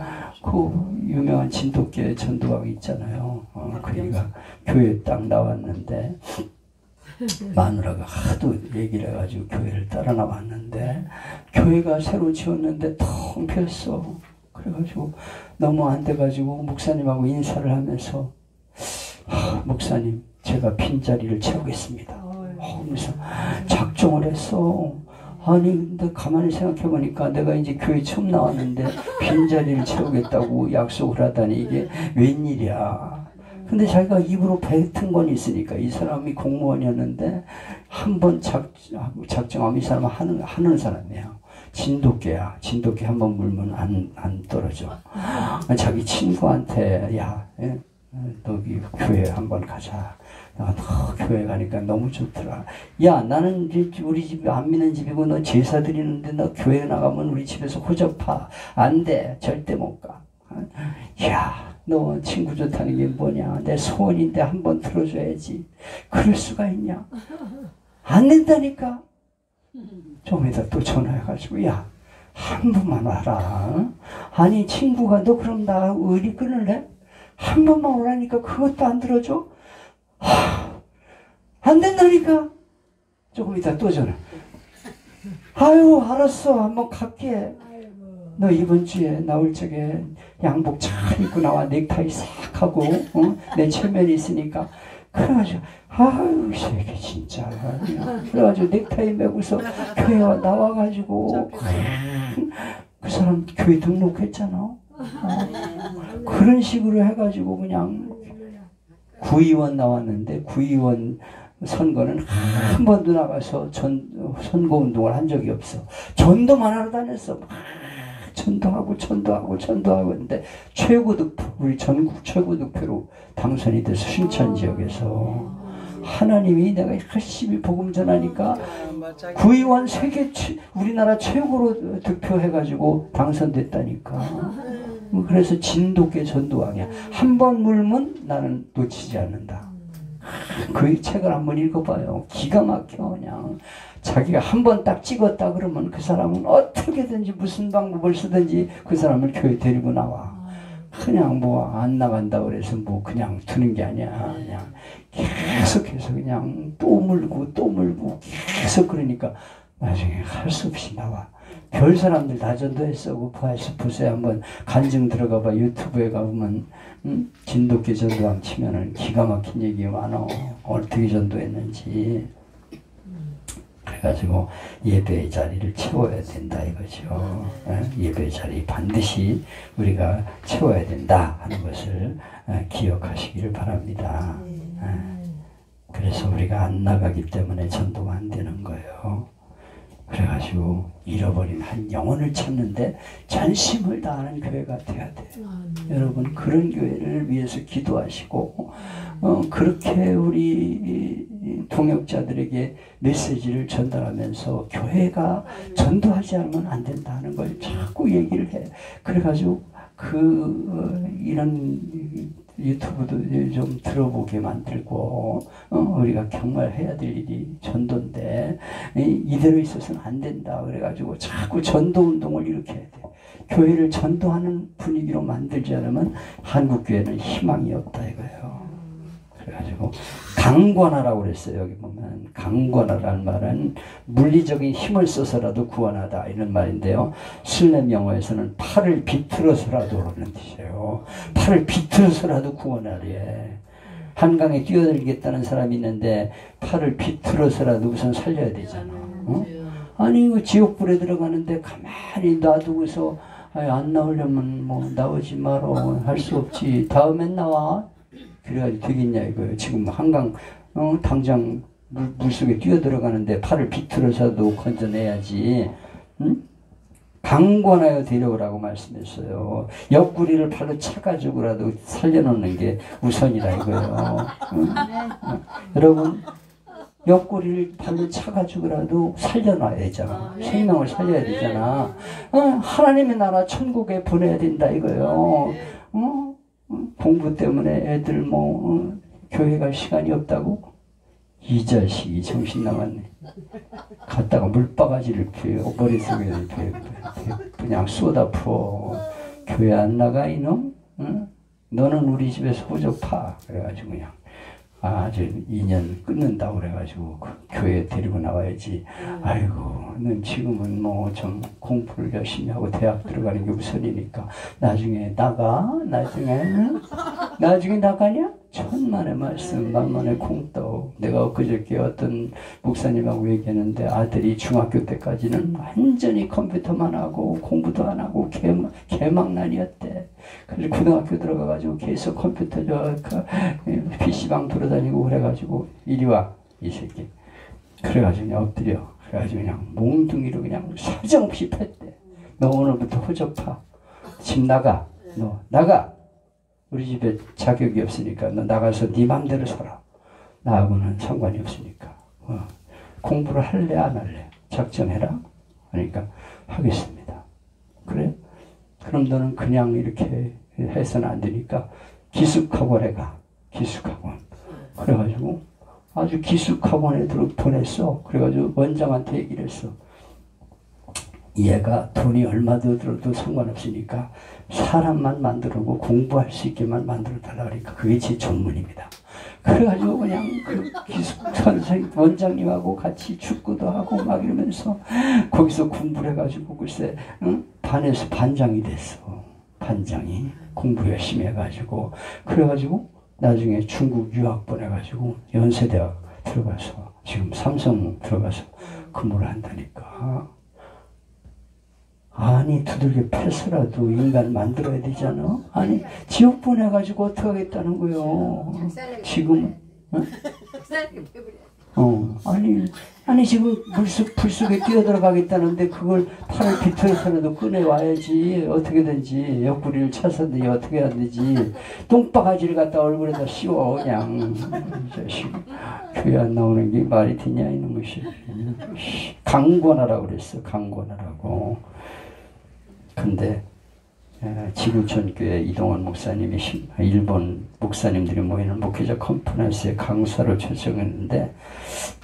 그 유명한 진돗개 전도왕 있잖아요. 그러니까 교회에 딱 나왔는데 마누라가 하도 얘기를 해가지고 교회를 따라 나왔는데 교회가 새로 지었는데 텅 비었어. 그래가지고 너무 안 돼가지고 목사님하고 인사를 하면서 목사님 제가 빈자리를 채우겠습니다. 하면서 작정을 했어. 아니 근데 가만히 생각해보니까 내가 이제 교회 처음 나왔는데 빈자리를 채우겠다고 약속을 하다니 이게 웬일이야. 근데 자기가 입으로 뱉은 건 있으니까 이 사람이 공무원이었는데 한번 작정하면 이 사람은 하는 사람이에요. 진돗개야. 진돗개 한번 물면 안 떨어져. 자기 친구한테 야 너기 교회 한번 가자. 교회 가니까 너무 좋더라. 야 나는 우리 집 안 믿는 집이고 너 제사 드리는데 너 교회 나가면 우리 집에서 호접하. 안 돼. 절대 못 가. 야 너 친구 좋다는 게 뭐냐. 내 소원인데 한번 들어줘야지. 그럴 수가 있냐. 안 된다니까. 좀 이따 또 전화해가지고 야 한 번만 와라. 아니 친구가 너 그럼 나 의리 끊을래? 한 번만 오라니까 그것도 안 들어줘? 안 된다니까. 조금 이따 또 전화. 아유 알았어 한번 갈게. 너 이번 주에 나올 적에 양복 잘 입고 나와. 넥타이 싹 하고 내 체면이 있으니까. 그래가지고 아유 이 새끼 진짜. 그래가지고 넥타이 메고서 교회 나와가지고 그 사람 교회 등록했잖아. 그런 식으로 해가지고 그냥 구의원 나왔는데 구의원 선거는 한 번도 나가서 선거운동을 한 적이 없어. 전도만 하러 다녔어. 전도하고 근데 우리 전국 최고 득표로 당선이 돼서 순천 지역에서 하나님이 내가 열심히 복음 전하니까 구의원 우리나라 최고로 득표해가지고 당선됐다니까. 그래서 진돗개 전도왕이야. 한 번 물면 나는 놓치지 않는다. 그 책을 한번 읽어봐요. 기가 막혀. 그냥 자기가 한 번 딱 찍었다 그러면 그 사람은 어떻게든지 무슨 방법을 쓰든지 그 사람을 교회 데리고 나와. 그냥 뭐 안 나간다 그래서 뭐 그냥 두는 게 아니야. 그냥 계속해서 그냥 또 물고 계속 그러니까 나중에 할 수 없이 나와. 별 사람들 다 전도했어. 보세요. 한번 간증 들어가봐. 유튜브에 가보면 진돗개 전도왕 치면은 기가 막힌 얘기 많아. 어떻게 전도했는지. 그래가지고 예배의 자리를 채워야 된다 이거죠. 예배의 자리 반드시 우리가 채워야 된다 하는 것을 기억하시기를 바랍니다. 그래서 우리가 안 나가기 때문에 전도가 안 되는 거예요. 그래가지고 잃어버린 한 영혼을 찾는데 전심을 다하는 교회가 돼야 돼요. 여러분 그런 교회를 위해서 기도하시고 그렇게 우리 동역자들에게 메시지를 전달하면서 교회가 전도하지 않으면 안 된다는 걸 자꾸 얘기를 해. 그래가지고 이런 유튜브도 좀 들어보게 만들고 우리가 정말 해야 될 일이 전도인데 이대로 있어서는 안 된다 그래가지고 자꾸 전도 운동을 일으켜야 돼. 교회를 전도하는 분위기로 만들지 않으면 한국교회는 희망이 없다 이거예요. 그래가지고 강권하라고 그랬어요. 여기 보면 강권하라는 말은 물리적인 힘을 써서라도 구원하다 이런 말인데요. 슬램 영어에서는 팔을 비틀어서라도 그러는 뜻이에요. 팔을 비틀어서라도 구원하래. 한강에 뛰어들겠다는 사람이 있는데 팔을 비틀어서라도 우선 살려야 되잖아. 아니 이거 지옥불에 들어가는데 가만히 놔두고서 안 나오려면 뭐 나오지 마라 할 수 없지. 다음엔 나와. 그래가지고 되겠냐 이거예요. 지금 한강 당장 물속에 뛰어들어가는데 팔을 비틀어서도 건져내야지. 응? 강권하여 데려오라고 말씀했어요. 옆구리를 팔로 차가지고라도 살려놓는 게 우선이라 이거예요. 응? 여러분 옆구리를 발로 차가지고라도 살려놔야 되잖아. 생명을 살려야 되잖아. 하나님의 나라 천국에 보내야 된다 이거예요. 공부 때문에 애들 교회 갈 시간이 없다고? 이 자식이 정신 나갔네. 갔다가 물바가지를 피워 머릿속에 그냥 쏟아 부어. 교회 안 나가 이놈? 응? 너는 우리 집에서 호접파. 그래가지고 그냥 저 2년 끊는다고 그래가지고 교회 데리고 나와야지. 아이고 넌 지금은 좀 공부를 열심히 하고 대학 들어가는 게 우선이니까 나중에 나가. 나중에 나가냐? 천만의 말씀 만만의 콩떡. 내가 엊그저께 어떤 목사님하고 얘기했는데 아들이 중학교 때까지는 완전히 컴퓨터만 하고 공부도 안 하고 개망난이었대. 그래서 고등학교 들어가가지고 계속 컴퓨터 PC방 돌아다니고 그래가지고 이리 와 이 새끼. 그래가지고 그냥 엎드려. 그래가지고 그냥 몽둥이로 그냥 사정없이 팼대. 너 오늘부터 호접파. 집 나가. 너 나가. 우리 집에 자격이 없으니까 너 나가서 네 맘대로 살아. 나하고는 상관이 없으니까. 공부를 할래 안 할래? 작정해라. 그러니까 하겠습니다. 그래? 그럼 너는 그냥 이렇게 해서는 안 되니까 기숙학원에 가. 기숙학원. 그래가지고 아주 기숙학원에 보냈어. 그래가지고 원장한테 얘기를 했어. 얘가 돈이 얼마 더 들어도 상관없으니까 사람만 만들고 공부할 수 있게만 만들어달라. 그러니까 그게 제 전문입니다. 그래가지고 그냥 그 기숙 선생님 원장님하고 같이 축구도 하고 막 이러면서 거기서 공부를 해가지고 글쎄 반에서 반장이 됐어. 반장이 공부 열심히 해가지고. 그래가지고 나중에 중국 유학 보내가지고 연세대학 들어가서 지금 삼성 들어가서 근무를 한다니까. 아니 두들겨 패서라도 인간 만들어야 되잖아. 아니 지옥 보내가지고 어떻게 하겠다는 거요. 지금 아니 지금 불속에 뛰어들어가겠다는데 그걸 팔을 비틀어서라도 꺼내와야지. 어떻게든지 옆구리를 차서든지 어떻게 해야 되지. 똥바가지를 갖다 얼굴에다 씌워 그냥. 이 자식 교회 안 나오는 게 말이 되냐 이놈의 씨. 강권하라고 그랬어. 강권하라고. 근데 지구촌 교회 이동원 목사님이 일본 목사님들이 모이는 목회자 컨퍼런스에 강사로 초청했는데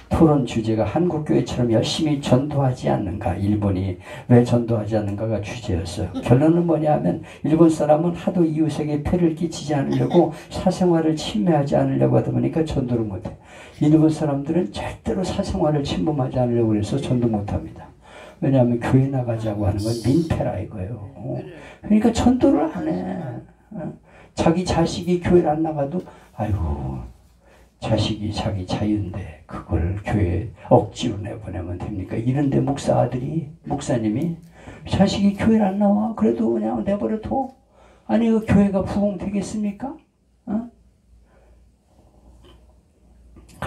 토론 주제가 한국 교회처럼 열심히 전도하지 않는가, 일본이 왜 전도하지 않는가가 주제였어요. 결론은 뭐냐면 일본 사람은 하도 이웃에게 폐를 끼치지 않으려고 사생활을 침해하지 않으려고 하다 보니까 전도를 못해. 일본 사람들은 절대로 사생활을 침범하지 않으려고 해서 전도 못합니다. 왜냐하면 교회 나가자고 하는 건 민폐라 이거예요. 그러니까 전도를 안 해. 자기 자식이 교회를 안 나가도 아이고 자식이 자기 자유인데 그걸 교회에 억지로 내보내면 됩니까? 이런데 목사님이 자식이 교회를 안 나와? 그래도 그냥 내버려둬? 아니 그 교회가 부흥되겠습니까?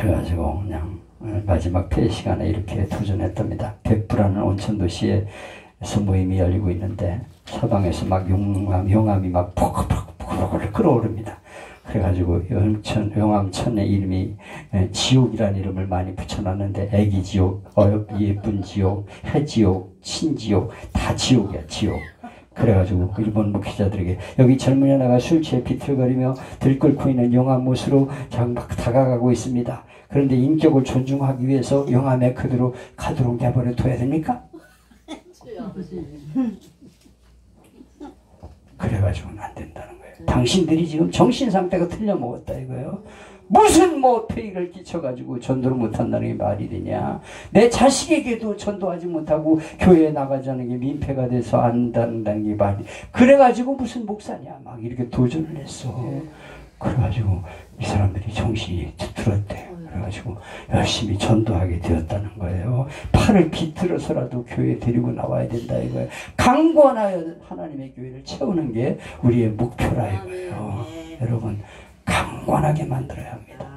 그래가지고 그냥 마지막 폐 시간에 이렇게 도전했답니다. 백부라는 온천도시에서 모임이 열리고 있는데 사방에서 막 용암이 막 푹푹푹 끓어오릅니다. 그래가지고 용암천의 이름이 지옥이라는 이름을 많이 붙여놨는데 애기지옥, 예쁜 지옥, 해지옥, 친지옥 다 지옥이야, 지옥. 그래가지고 일본 목회자들에게 여기 젊은 여자가 술 취해 비틀거리며 들끓고 있는 용암못으로 막 다가가고 있습니다. 그런데 인격을 존중하기 위해서 용암에 그대로 가도록 내버려 둬야 됩니까? 그래가지고는 안 된다는 거예요. 당신들이 지금 정신상태가 틀려먹었다 이거예요. 무슨 뭐 폐의를 끼쳐가지고 전도를 못한다는 게 말이 되냐. 내 자식에게도 전도하지 못하고 교회에 나가자는 게 민폐가 돼서 안 된다는 게 말이. 그래가지고 무슨 목사냐 막 이렇게 도전을 했어. 그래가지고 이 사람들이 정신이 들었대. 그래가지고 열심히 전도하게 되었다는 거예요. 팔을 비틀어서라도 교회에 데리고 나와야 된다 이거예요. 강권하여 하나님의 교회를 채우는 게 우리의 목표라 이거예요. 여러분 강권하게 만들어야 합니다.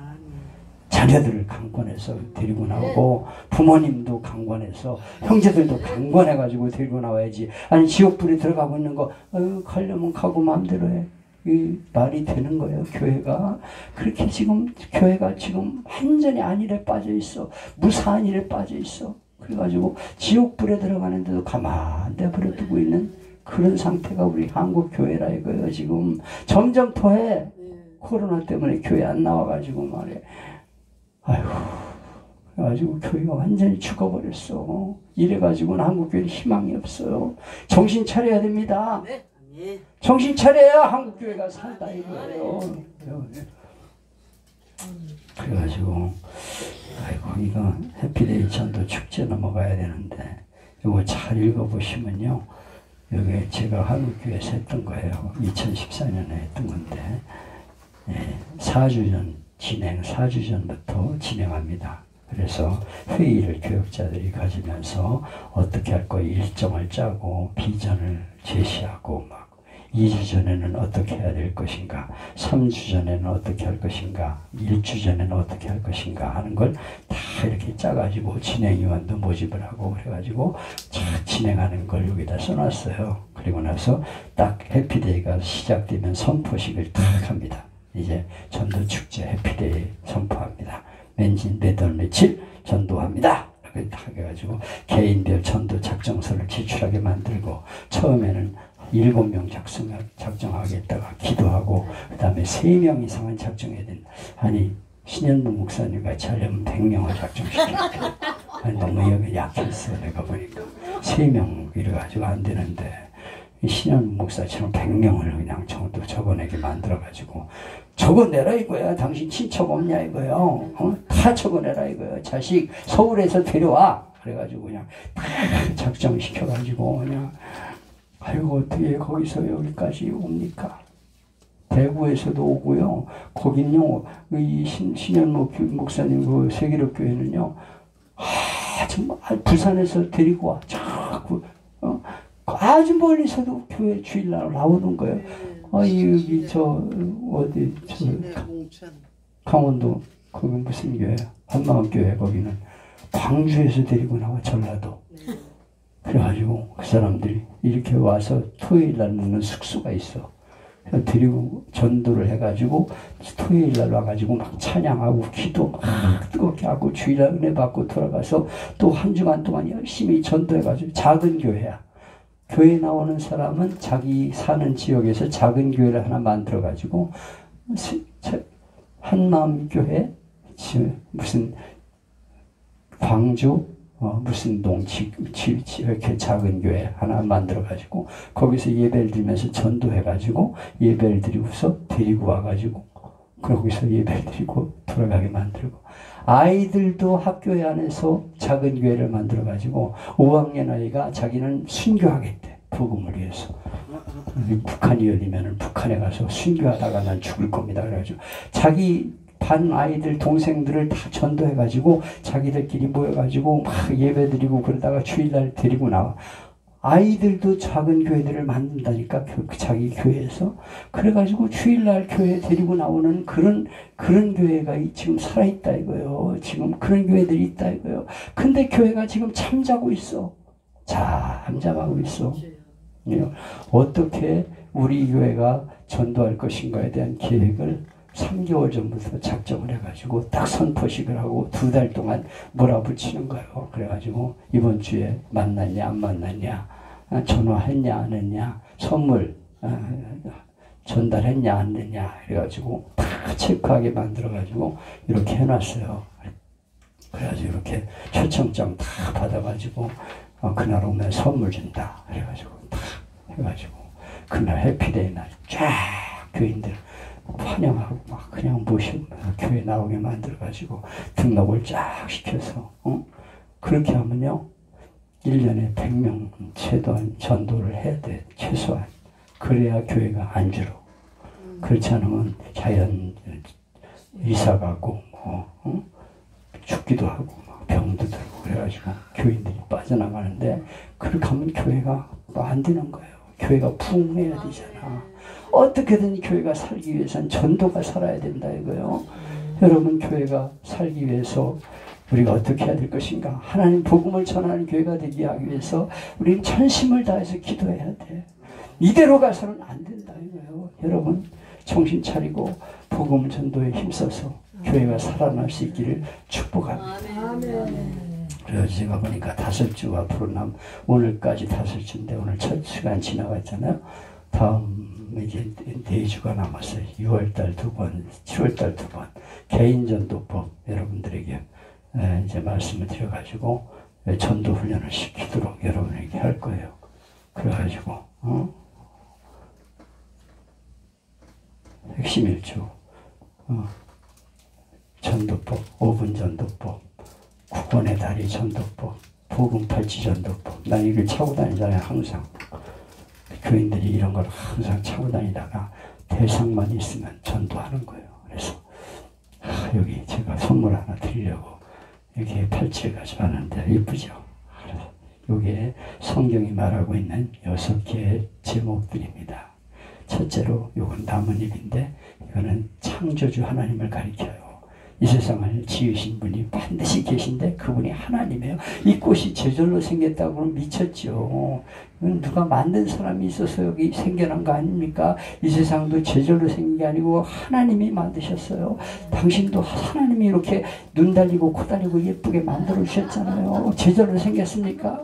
자녀들을 강권해서 데리고 나오고 부모님도 강권해서 형제들도 강권해가지고 데리고 나와야지. 아니 지옥불에 들어가고 있는 거 가려면 가고 마음대로 해. 이 말이 되는 거예요. 교회가 그렇게 지금 교회가 지금 완전히 안일에 빠져 있어. 무사한 일에 빠져 있어. 그래가지고 지옥불에 들어가는데도 가만 내버려 두고 있는 그런 상태가 우리 한국 교회라 이거예요. 지금 점점 더해. 코로나 때문에 교회 안 나와가지고 말이야. 아이고 그래가지고 교회가 완전히 죽어버렸어. 이래가지고는 한국 교회는 희망이 없어요. 정신 차려야 됩니다. 정신 차려야 한국 교회가 산다 이거예요. 그래가지고 아이고 이거 해피데이 전도 축제 넘어가야 되는데 이거 잘 읽어보시면요. 여기 제가 한국교회에서 했던 거예요. 2014년에 했던 건데 4주 전 4주 전부터 진행합니다. 그래서 회의를 교역자들이 가지면서 어떻게 할 거에 일정을 짜고 비전을 제시하고 막 2주 전에는 어떻게 해야 될 것인가, 3주 전에는 어떻게 할 것인가, 1주 전에는 어떻게 할 것인가 하는 걸 다 이렇게 짜가지고 진행위원도 모집을 하고 그래가지고 잘 진행하는 걸 여기다 써놨어요. 그리고 나서 딱 해피데이가 시작되면 선포식을 딱 합니다. 이제 전도축제 해피데이 선포합니다. 몇 월 며칠 전도합니다. 이렇게 딱 해가지고 개인별 전도 작정서를 제출하게 만들고 처음에는 7명 작정하겠다가 기도하고 그 다음에 3명 이상은 작정해야 된다. 아니 신현무 목사님 같이 하려면 100명을 작정시켜야 돼. 너무 여기 약했어. 내가 보니까 3명 이래가지고 안 되는데 신현무 목사처럼 100명을 그냥 적어내게 만들어가지고 적어내라 이거야. 당신 친척 없냐 이거요. 다 적어내라 이거야. 자식 서울에서 데려와. 그래가지고 그냥 다 작정시켜가지고 그냥 아이고 어떻게 거기서 여기까지 옵니까? 대구에서도 오고요. 거긴요. 이 신현무 목사님 그 세계력교회는요. 정말 부산에서 데리고 와. 자꾸 아주 멀리서도 교회 주일날 나오는 거예요. 여기 어디 강원도 거기 무슨 교회야? 한마음교회 거기는 광주에서 데리고 나와 전라도. 그래가지고 그 사람들이 이렇게 와서 토요일날 묵는 숙소가 있어. 그래서 데리고 전도를 해가지고 토요일날 와가지고 막 찬양하고 기도 막 뜨겁게 하고 주일날 은혜 받고 돌아가서 또 한 주간 동안 열심히 전도해가지고 작은 교회야. 교회 나오는 사람은 자기 사는 지역에서 작은 교회를 하나 만들어가지고 한마음교회 무슨 광주 무슨 이렇게 작은 교회 하나 만들어가지고 거기서 예배를 드리면서 전도해가지고 예배를 드리고서 데리고 와가지고 거기서 예배를 드리고 돌아가게 만들고 아이들도 학교에 안에서 작은 교회를 만들어가지고 5학년 아이가 자기는 순교하겠대. 복음을 위해서. 북한이 열리면은 북한에 가서 순교하다가 난 죽을 겁니다. 그래가지고 자기 반 아이들 동생들을 다 전도해가지고 자기들끼리 모여가지고 막 예배드리고 그러다가 주일날 데리고 나와. 아이들도 작은 교회들을 만든다니까, 자기 교회에서. 그래가지고 주일날 교회 데리고 나오는 그런 교회가 지금 살아있다 이거예요. 지금 그런 교회들이 있다 이거예요. 근데 교회가 지금 잠자고 있어. 잠잠하고 있어. 어떻게 우리 교회가 전도할 것인가에 대한 계획을 3개월 전부터 작정을 해가지고 딱 선포식을 하고 2달 동안 몰아붙이는 거예요. 그래가지고 이번 주에 만났냐 안 만났냐, 전화했냐 안 했냐, 선물 전달했냐 안 했냐 그래가지고 다 체크하게 만들어가지고 이렇게 해놨어요. 그래가지고 이렇게 초청장 다 받아가지고 그날 오면 선물 준다 그래가지고 다 해가지고 그날 해피데이 날 쫙 교인들 환영하고 막 그냥 모시고 교회 나오게 만들어가지고 등록을 쫙 시켜서 그렇게 하면요 1년에 100명 최소한 전도를 해야 돼. 최소한. 그래야 교회가 안 줄어. 그렇지 않으면 자연 이사 가고 죽기도 하고 병도 들고 그래가지고 교인들이 빠져나가는데 그렇게 하면 교회가 안 되는 거예요. 교회가 부흥해야 되잖아. 어떻게든 교회가 살기 위해서는 전도가 살아야 된다 이거예요. 여러분 교회가 살기 위해서 우리가 어떻게 해야 될 것인가? 하나님 복음을 전하는 교회가 되기 위해서 우리는 전심을 다해서 기도해야 돼. 이대로 가서는 안 된다 이거예요. 여러분 정신 차리고 복음 전도에 힘써서 교회가 살아날 수 있기를 축복합니다. 아멘. 그래서 제가 보니까 5주 앞으로 오늘까지 5주인데 오늘 첫 시간 지나갔잖아요. 다음 이제 4주가 남았어요. 6월달 2번, 7월달 2번 개인전도법 여러분들에게 이제 말씀을 드려가지고 전도 훈련을 시키도록 여러분에게 할 거예요. 그래가지고 핵심 1주 전도법, 5분 전도법, 9권의 다리 전도법, 복음 팔찌 전도법. 난 이걸 차고 다니잖아요. 항상 교인들이 이런 걸 항상 차고 다니다가 대상만 있으면 전도하는 거예요. 그래서 여기 제가 선물 하나 드리려고 이렇게 팔찌를 가져왔는데 예쁘죠? 이게 성경이 말하고 있는 6개의 제목들입니다. 첫째로 이건 나뭇잎인데 이거는 창조주 하나님을 가리켜요. 이 세상을 지으신 분이 반드시 계신데 그분이 하나님이에요. 이 꽃이 제절로 생겼다고 그러면 미쳤죠. 이건 누가 만든 사람이 있어서 여기 생겨난 거 아닙니까? 이 세상도 제절로 생긴 게 아니고 하나님이 만드셨어요. 당신도 하나님이 이렇게 눈 달리고 코 달리고 예쁘게 만들어 주셨잖아요. 제절로 생겼습니까?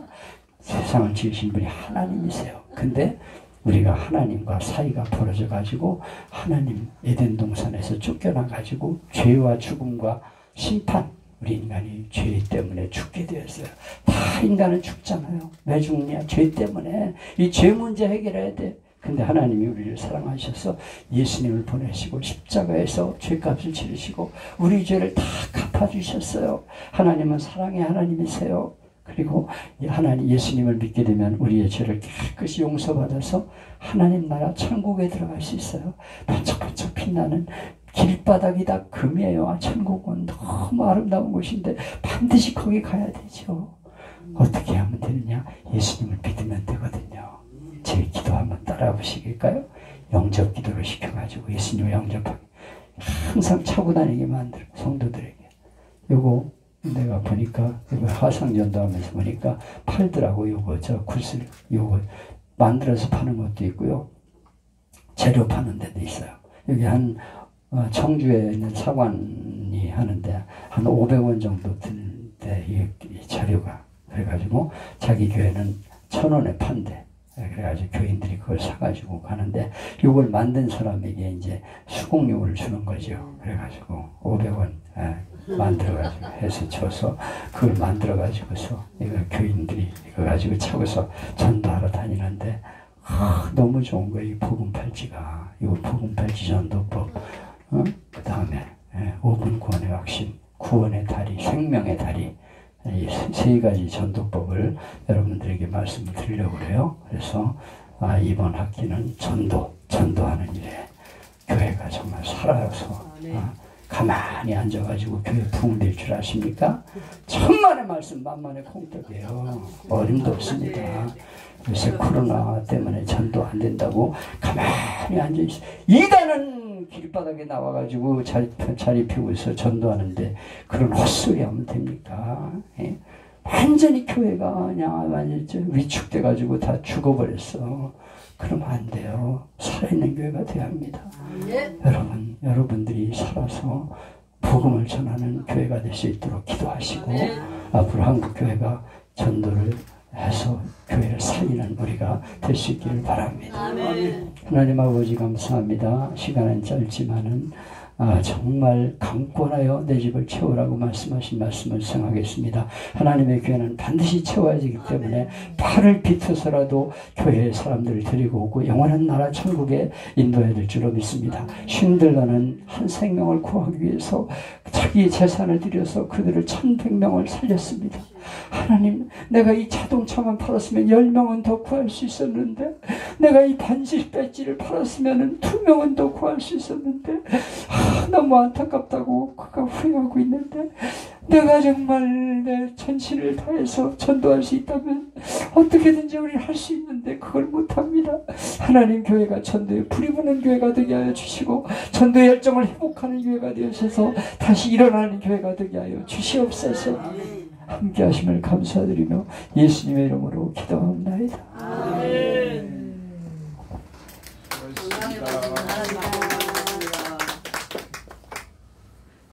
세상을 지으신 분이 하나님이세요. 근데 우리가 하나님과 사이가 벌어져 가지고 하나님 에덴 동산에서 쫓겨나 가지고 죄와 죽음과 심판, 우리 인간이 죄 때문에 죽게 되었어요. 다 인간은 죽잖아요. 왜 죽냐? 죄 때문에. 이 죄 문제 해결해야 돼. 근데 하나님이 우리를 사랑하셔서 예수님을 보내시고 십자가에서 죄값을 치르시고 우리 죄를 다 갚아주셨어요. 하나님은 사랑의 하나님이세요. 그리고 하나님 예수님을 믿게 되면 우리의 죄를 깨끗이 용서받아서 하나님 나라 천국에 들어갈 수 있어요. 반짝반짝 빛나는 길바닥이 다 금이에요. 천국은 너무 아름다운 곳인데 반드시 거기 가야 되죠. 어떻게 하면 되느냐? 예수님을 믿으면 되거든요. 제 기도 한번 따라 보시겠어요? 영접 기도를 시켜가지고 예수님을 영접하게 항상 차고 다니게 만들어 성도들에게. 요거 내가 보니까 이거 화상전도하면서 보니까 팔더라고. 요거 저 구슬 요거 만들어서 파는 것도 있고요. 재료 파는 데도 있어요. 여기 한 청주에 있는 사관이 하는데 한 500원 정도 드는데 이 재료가 그래가지고 자기 교회는 1000원에 판대. 그래가지고 교인들이 그걸 사가지고 가는데 이걸 만든 사람에게 이제 수공료를 주는 거죠. 그래가지고 500원 만들어가지고 해서 줘서 그걸 만들어가지고서 이거 교인들이 이거 가지고 차고서 전도하러 다니는데 너무 좋은 거예요. 이 복음팔찌가. 이거 복음팔찌 전도법. 그 다음에 5분 구원의 확신, 구원의 다리, 생명의 다리. 이 3가지 전도법을 여러분들에게 말씀을 드리려고 그래요. 그래서 이번 학기는 전도하는 일에 교회가 정말 살아서 가만히 앉아가지고 교회 부흥될 줄 아십니까? 천만의 말씀 만만의 콩떡이에요. 어림도 없습니다. 요새 코로나 때문에 전도 안 된다고 가만히 앉아있어요. 이단은 길바닥에 나와가지고 자리 피우고서 전도하는데 그런 헛소리 하면 됩니까? 예? 완전히 교회가 그냥 완전히 위축돼가지고 다 죽어버렸어. 그러면 안 돼요. 살아있는 교회가 돼야 합니다. 여러분들이 살아서 복음을 전하는 교회가 될 수 있도록 기도하시고 앞으로 한국교회가 전도를 해서 교회를 살리는 우리가 될 수 있기를 바랍니다. 하나님 아버지 감사합니다. 시간은 짧지만은 정말 강권하여 내 집을 채우라고 말씀하신 말씀을 생각하겠습니다. 하나님의 교회는 반드시 채워야 되기 때문에 팔을 비틀어서라도 교회의 사람들을 데리고 오고 영원한 나라 천국에 인도해야 될 줄로 믿습니다. 신들러는 한 생명을 구하기 위해서 자기 재산을 들여서 그들을 1100명을 살렸습니다. 하나님, 내가 이 자동차만 팔았으면 10명은 더 구할 수 있었는데, 내가 이 반지 배지를 팔았으면 2명은 더 구할 수 있었는데, 너무 안타깝다고 그가 후회하고 있는데, 내가 정말 내 전신을 다해서 전도할 수 있다면 어떻게든지 우리 할 수 있는데 그걸 못합니다. 하나님, 교회가 전도에 불이 붙는 교회가 되게 하여 주시고 전도의 열정을 회복하는 교회가 되어서 다시 일어나는 교회가 되게 하여 주시옵소서. 함께 하심을 감사드리며 예수님의 이름으로 기도합니다.